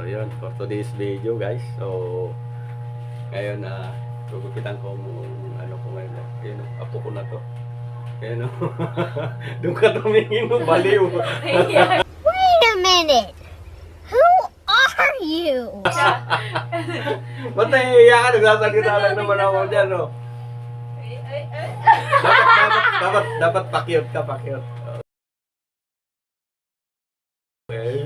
yun, for today's video guys. So, ngayon gugupitan ko mong ano ko ngayon. Ayun, apo ko na to. Ayun, doon ka tumingin mo, baliw. Wait a minute! Who are you? Ba't nahihiya ka? Nagsasalita lang naman ako dyan, no? Dapat pakyut ka, pakyut. Okay.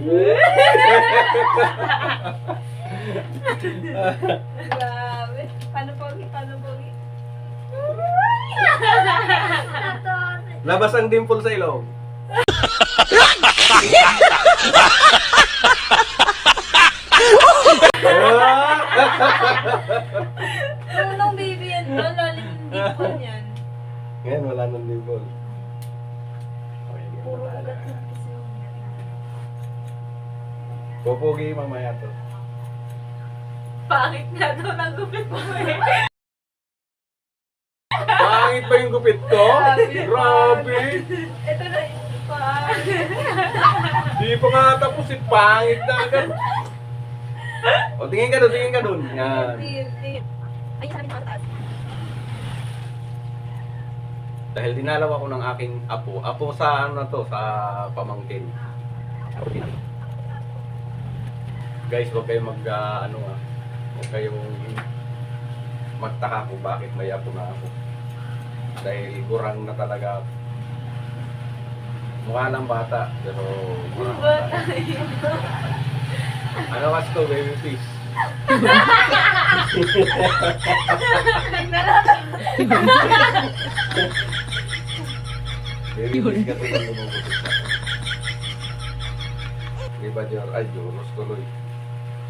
Grabe. Paano pogi? Labas ang dimple sa ilong. Unang baby yan. Ang lalim ng dimple niyan. Ngayon, wala nang dimple. Puro ugat lang kasi yung Pupugi mamaya to. pangit na daw ng gupit mo eh. Pangit ba yung gupit ko? Grabe! Ito na yung pa. Di pa nga tapos si pangit na agad. O, tingin ka dun. Yan. Ay, sabi na mataas. Dahil dinalaw ako ng aking apo. Apo sa ano to, sa pamangkin. Guys, huwag kayong huwag kayong magtaka kung bakit may apo na ako. Dahil gurang na talaga ako. Mukha lang bata, pero gurang na talaga. Ano kas to, baby fish? Baby fish kasi nang lumubot sa diba, Jor? Ay, Joros tuloy.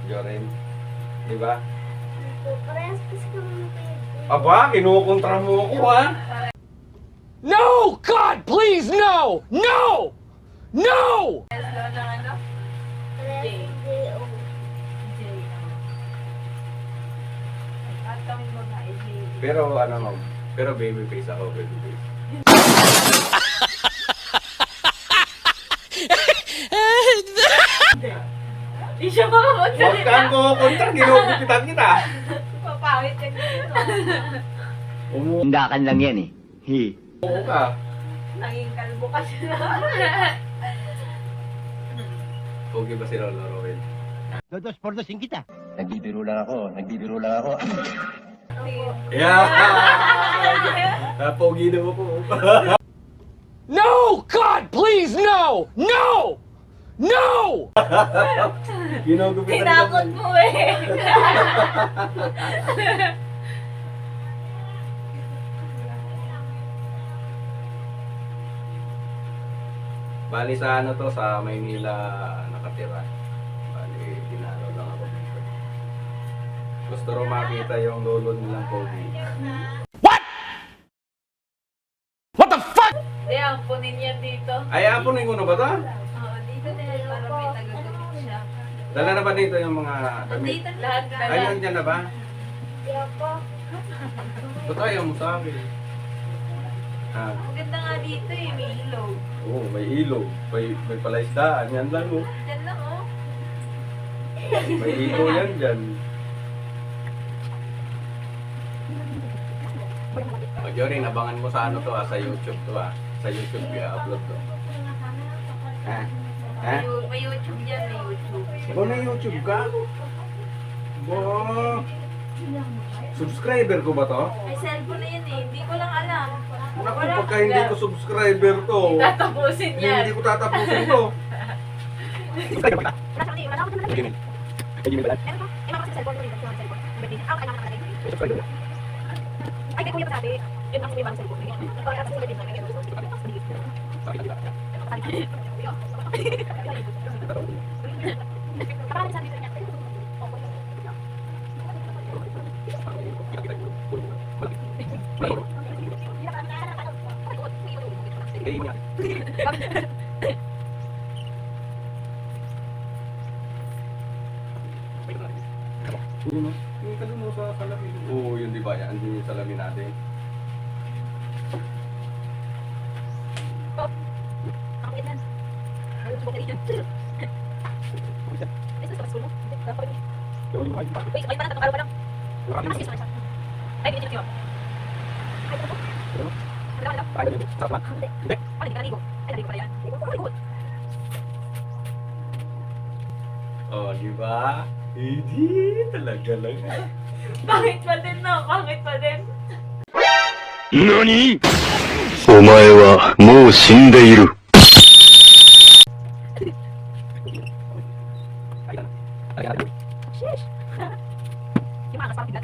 Joren. Diba? Parehas kasi kami Aba, kinukontra mo ako, ha? No! God, please, no! No! No! Hello ng ano? Parehas J.O. J. At kami mo na J. Pero pero baby face ako, baby face. Di siya Huwag makapagsalita. kang kukontra, ginugupitan kita. Papawit ka dito. Hindakan lang yan eh. Oo ka. Naging kalbo ka siya. Pogi ba si Lolo Roel? Dos por dos kita. Nagbibiro lang ako. Yeah! Pogi na po. No! God, please, no! No! No! Ginugupitan Tinakot mo eh. Bali sa ano to, sa Maynila nakatira. Bali, dinalaw lang ako dito. Gusto rin makita yung lolo nilang Pogi. What? What the fuck? Hindi, ang punin yan dito. Ay, apunin ko na ba to? Oo, dito din. Para may tagagamit siya. Dala na ba dito yung mga damit? Dito lahat Ay, nandyan na ba? Yoko. Ba't ayaw mo sa akin? Ah, Ang ganda nga dito eh, may ilog. oo, may ilog. May palaisdaan. Yan lang, oh. Diyan lang oh. May ilog yan dyan. O, Jorin, abangan mo sa ano to, sa YouTube to, Sa YouTube i-upload to. Ha? Ha? May YouTube dyan, may YouTube. Ikaw na YouTube ka? Bo. Subscriber ko ba to? May cellphone na yan eh, hindi ko lang alam. Naku, pagka hindi ko subscriber to, Tatapusin yan. hindi ko tatapusin to. Yung mo sa salamin. Oo, yun di ba? Yan din yung salamin natin. Ako yan. Ano ito ba kayo? Ito sa school mo? Wait, may parang tatlong araw pa lang. Kasi isa siya. Ay, binigyan siya. Ay, ito po. Wala. Hindi. Ano, hindi ka naligo. Ay, naligo pala yan. Naligo. Oh, di ba? Hindi, talaga lang. Pangit pa din, no? Pangit pa din. 何お前はもう死んでいる。 Sheesh. Yung mga kasama bigla.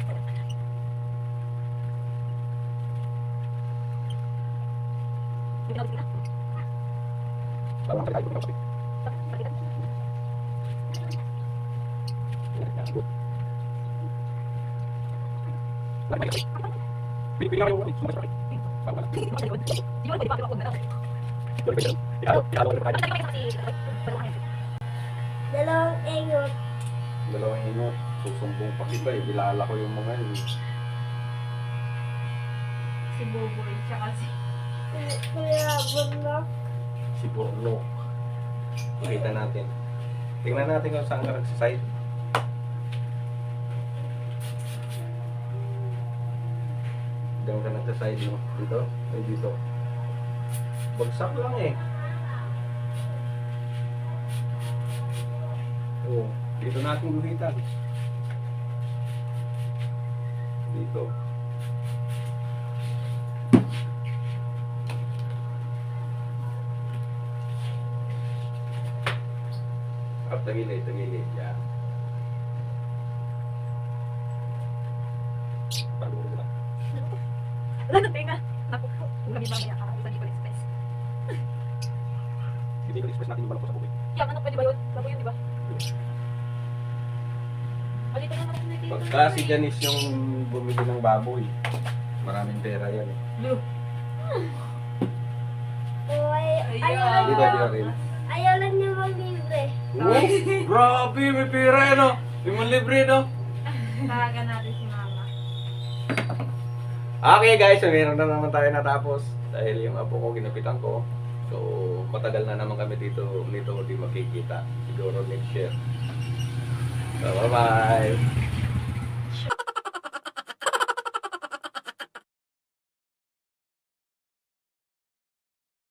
Yung pinag bigla. Di mo pwede pa ako na lang. Dalawang ingot. Dalawang inot. Susumbong pa kita eh. Bilala ko yung mga yun. Si Boboy, siya kasi. Kuya Bunok. Si Borlo. Makita natin. Tingnan natin kung saan ka nagsaside. Diyan ka nagsaside, no? Dito? Ay, dito. Bagsak lang eh. Oo. Dito natin guhitan. Dito. Up, tagilid, tagilid. Yan. Paluin mo lang. Wala na tinga. Naku, kung kami mamaya, kakausan ni Police Express. Hindi ko express natin yung balak ko sa bukid. Yung ano, pwede ba yun? Bago yun, di ba? Alito na naman nakita. Pagka si Janice yung bumili ng baboy, maraming pera yan eh. Blue. Uy, Ayan. Di ba, di ba rin? ayaw lang niya mag-libre. Oh, grabe, may pera yan oh. Yung mga libre no. Tawagan natin si Mama. Okay guys, so meron na naman tayo natapos. Dahil yung apo ko ginapitan ko. So matagal na naman kami dito hindi makikita. Siguro next year. So bye bye.